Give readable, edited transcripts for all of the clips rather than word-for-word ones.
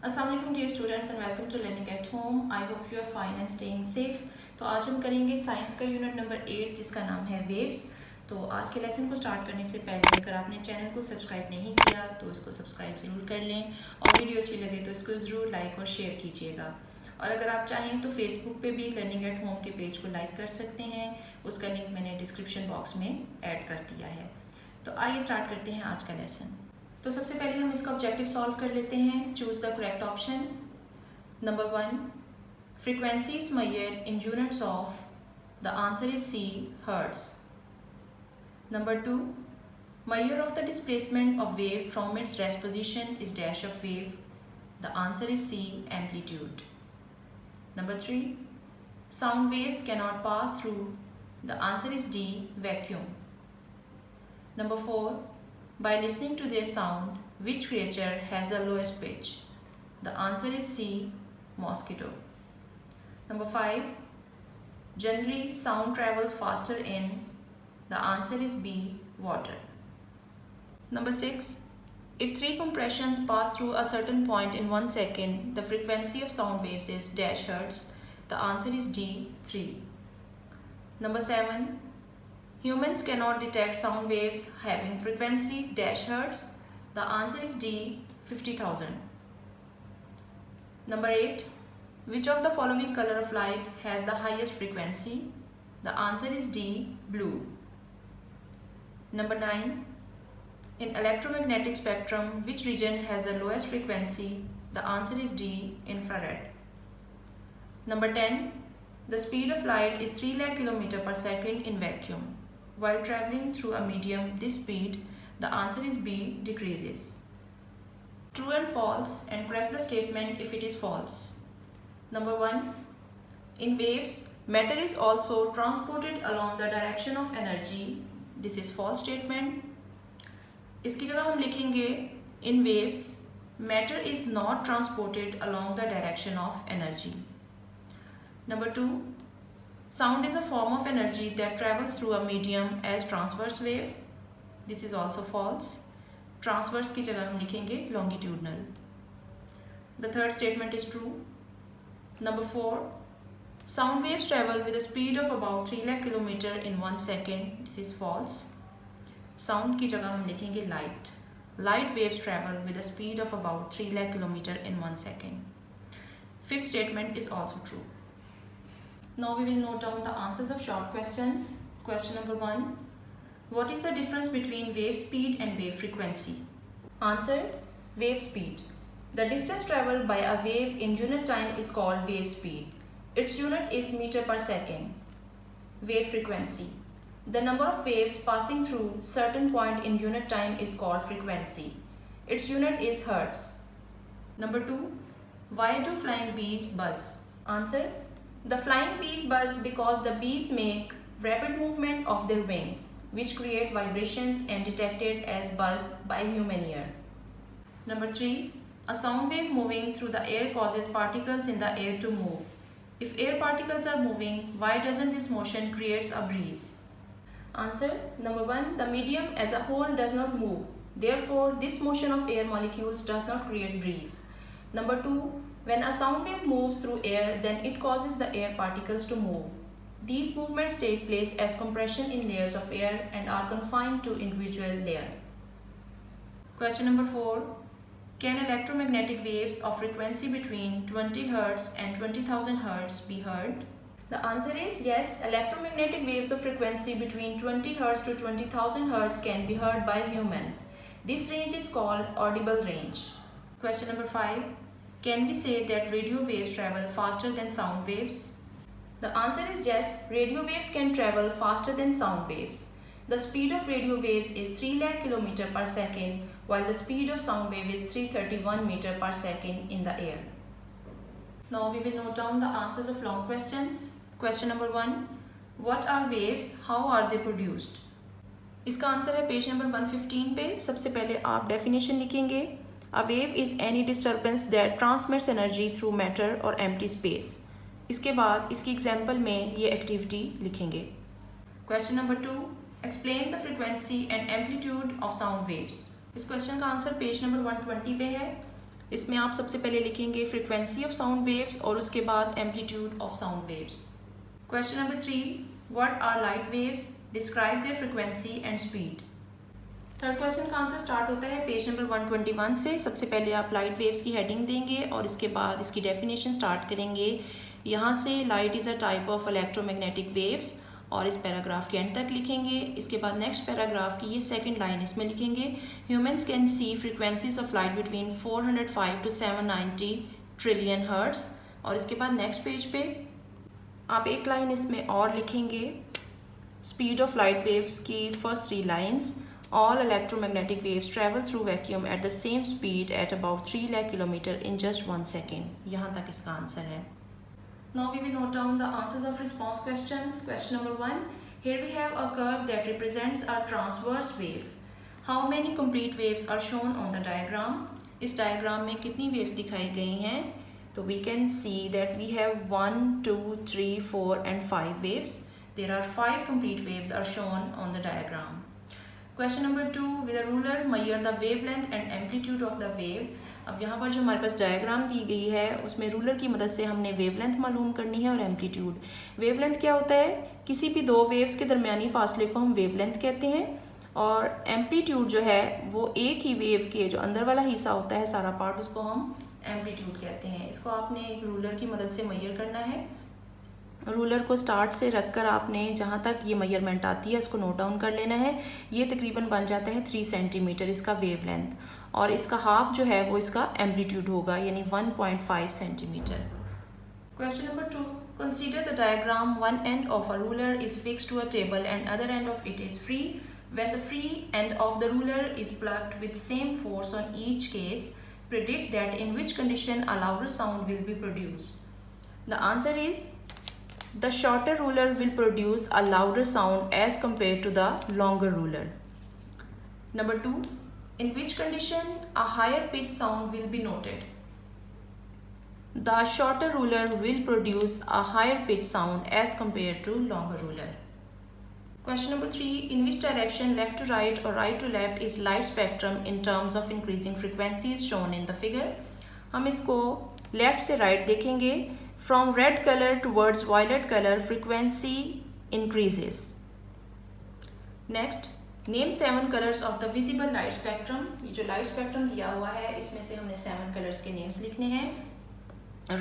Assalamualaikum dear students and welcome to Learning at Home. I hope you are fine and staying safe. तो आज हम करेंगे science का unit number 8 जिसका नाम है वेव्स। तो आज के लेसन को स्टार्ट करने से पहले अगर आपने चैनल को सब्सक्राइब नहीं किया तो इसको सब्सक्राइब ज़रूर कर लें और वीडियो अच्छी लगे तो इसको ज़रूर लाइक और शेयर कीजिएगा। और अगर आप चाहें तो फेसबुक पे भी लर्निंग एट होम के पेज को लाइक कर सकते हैं, उसका लिंक मैंने डिस्क्रिप्शन बॉक्स में ऐड कर दिया है। तो आइए स्टार्ट करते हैं आज का लेसन। तो सबसे पहले हम इसका ऑब्जेक्टिव सॉल्व कर लेते हैं। Choose the correct option. Number 1, frequencies measured in units of, the answer is C, hertz. Number 2, measure of the displacement of wave from its rest position is dash of wave, the answer is C, amplitude. Number 3, sound waves cannot pass through, the answer is D, vacuum. Number 4, by listening to their sound, which creature has the lowest pitch? The answer is C, mosquito. Number 5, generally sound travels faster in, the answer is B, water. Number 6, if 3 compressions pass through a certain point in 1 second, the frequency of sound waves is dash hertz, the answer is D, 3. Number 7, humans cannot detect sound waves having frequency dash hertz. The answer is D, 50,000. Number 8, which of the following color of light has the highest frequency? The answer is D, blue. Number 9, in electromagnetic spectrum, which region has the lowest frequency? The answer is D, infrared. Number 10, the speed of light is 3 lakh km per second in vacuum. While traveling through a medium, this speed, the answer is B, decreases. True and false, and correct the statement if it is false. Number 1, in waves, matter is also transported along the direction of energy. This is false statement. इसकी जगह हम लिखेंगे in waves, matter is not transported along the direction of energy. Number 2, sound is a form of energy that travels through a medium as transverse wave. This is also false. Transverse की जगह हम लिखेंगे longitudinal. The third statement is true. Number 4, sound waves travel with a speed of about 3 lakh km in 1 second. This is false. Sound की जगह हम लिखेंगे light. Light waves travel with a speed of about 3 lakh km in 1 second. Fifth statement is also true. Now we will note down the answers of short questions. Question number 1. What is the difference between wave speed and wave frequency? Answer: wave speed. The distance traveled by a wave in unit time is called wave speed. Its unit is meter per second. Wave frequency. The number of waves passing through certain point in unit time is called frequency. Its unit is hertz. Number 2. Why do flying bees buzz? Answer: the flying bees buzz because the bees make rapid movement of their wings, which create vibrations and detected as buzz by human ear. Number 3. A sound wave moving through the air causes particles in the air to move. If air particles are moving, why doesn't this motion creates a breeze? Answer: number 1. The medium as a whole does not move. Therefore, this motion of air molecules does not create breeze. Number 2. When a sound wave moves through air, then it causes the air particles to move. These movements take place as compression in layers of air and are confined to individual layer. Question number 4. Can electromagnetic waves of frequency between 20 Hz and 20,000 Hz be heard? The answer is yes. Electromagnetic waves of frequency between 20 Hz to 20,000 Hz can be heard by humans. This range is called audible range. Question number 5. Can we say that radio waves travel faster than sound waves? The answer is yes. Radio waves can travel faster than sound waves. The speed of radio waves is 3 lakh km per second, while the speed of sound wave is 331 meter per second in the air. Now we will note down the answers of long questions. Question number 1. What are waves? How are they produced? इसका answer है page number 115 पे। सबसे पहले आप definition लिखेंगे। A wave is any disturbance that transmits energy through matter or empty space. इसके बाद इसकी एग्जाम्पल में ये एक्टिविटी लिखेंगे। Question number 2. Explain the frequency and amplitude of sound waves. इस क्वेश्चन का आंसर पेज नंबर 120 पे है। इसमें आप सबसे पहले लिखेंगे फ्रीक्वेंसी ऑफ साउंड वेव्स और उसके बाद amplitude of sound waves. Question number 3, what are light waves, describe their frequency and speed. Third question का आंसर स्टार्ट होता है पेज नंबर 121 से। सबसे पहले आप लाइट वेव्स की हेडिंग देंगे और इसके बाद इसकी डेफिनेशन स्टार्ट करेंगे। यहाँ से light is a type of electromagnetic waves और इस पैराग्राफ के एंड तक लिखेंगे। इसके बाद नेक्स्ट पैराग्राफ की ये सेकंड लाइन इसमें लिखेंगे, humans can see frequencies of light between 405 to 790 trillion hertz. और इसके बाद नेक्स्ट पेज पे आप एक लाइन इसमें और लिखेंगे, स्पीड ऑफ लाइट वेव्स की first 3 lines, all electromagnetic waves travel through vacuum at the same speed at about 3 lakh km in just 1 second. यहाँ तक इसका आंसर है। Now we will note down the answers of response questions. Question number 1. Here we have a curve that represents a transverse wave. How many complete waves are shown on the diagram? इस diagram में कितनी waves दिखाई गई हैं? तो we can see that we have 1, 2, 3, 4 and 5 waves. There are 5 complete waves are shown on the diagram. Question number 2. With a ruler measure the wavelength and amplitude of the wave. अब यहाँ पर जो हमारे पास diagram दी गई है उसमें ruler की मदद से हमने वेवलेंथ मालूम करनी है और एम्पलीट्यूड। वेवलेंथ क्या होता है? किसी भी 2 वेव्स के दरमियानी फासले को हम वेवलेंथ कहते हैं और एम्पलीट्यूड जो है वो एक ही वेव के जो अंदर वाला हिस्सा होता है सारा पार्ट, उसको हम एम्पलीट्यूड कहते हैं। इसको आपने एक रूलर की मदद से मेजर करना है। रूलर को स्टार्ट से रखकर आपने जहाँ तक ये मेजरमेंट आती है उसको नोट डाउन कर लेना है। ये तकरीबन बन जाता है 3 सेंटीमीटर इसका वेवलेंथ और इसका हाफ जो है वो इसका एम्पलीट्यूड होगा यानी 1.5 centimetre. Question number 2. Consider the diagram, one end of a ruler is fixed to a table and other end of it is free. When the free end of the ruler is plucked with same force on each case, predict that in which condition a louder sound will be produced. The answer is the shorter ruler will produce a louder sound as compared to the longer ruler. Number 2. In which condition a higher pitch sound will be noted? The shorter ruler will produce a higher pitch sound as compared to longer ruler. Question number 3. In which direction left to right or right to left is light spectrum in terms of increasing frequencies shown in the figure? हम इसको left से right देखेंगे। From red color towards violet color, frequency increases. Next, name 7 colors of the visible light spectrum. ये जो light spectrum दिया हुआ है इसमें से हमने 7 colors के names लिखने हैं,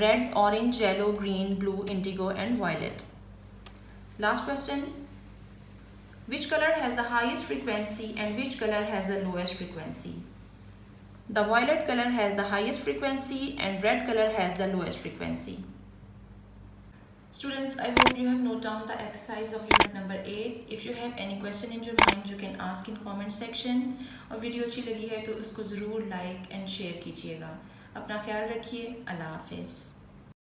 red, orange, yellow, green, blue, indigo and violet. Last question, which color has the highest frequency and which color has the lowest frequency? The violet color has the highest frequency and red color has the lowest frequency. Students, I hope you have noted down the exercise of unit number 8. If you have any question in your mind, you can ask in comment section. और video अच्छी लगी है तो उसको ज़रूर like and share कीजिएगा। अपना ख्याल रखिए। अल्लाह हाफिज़।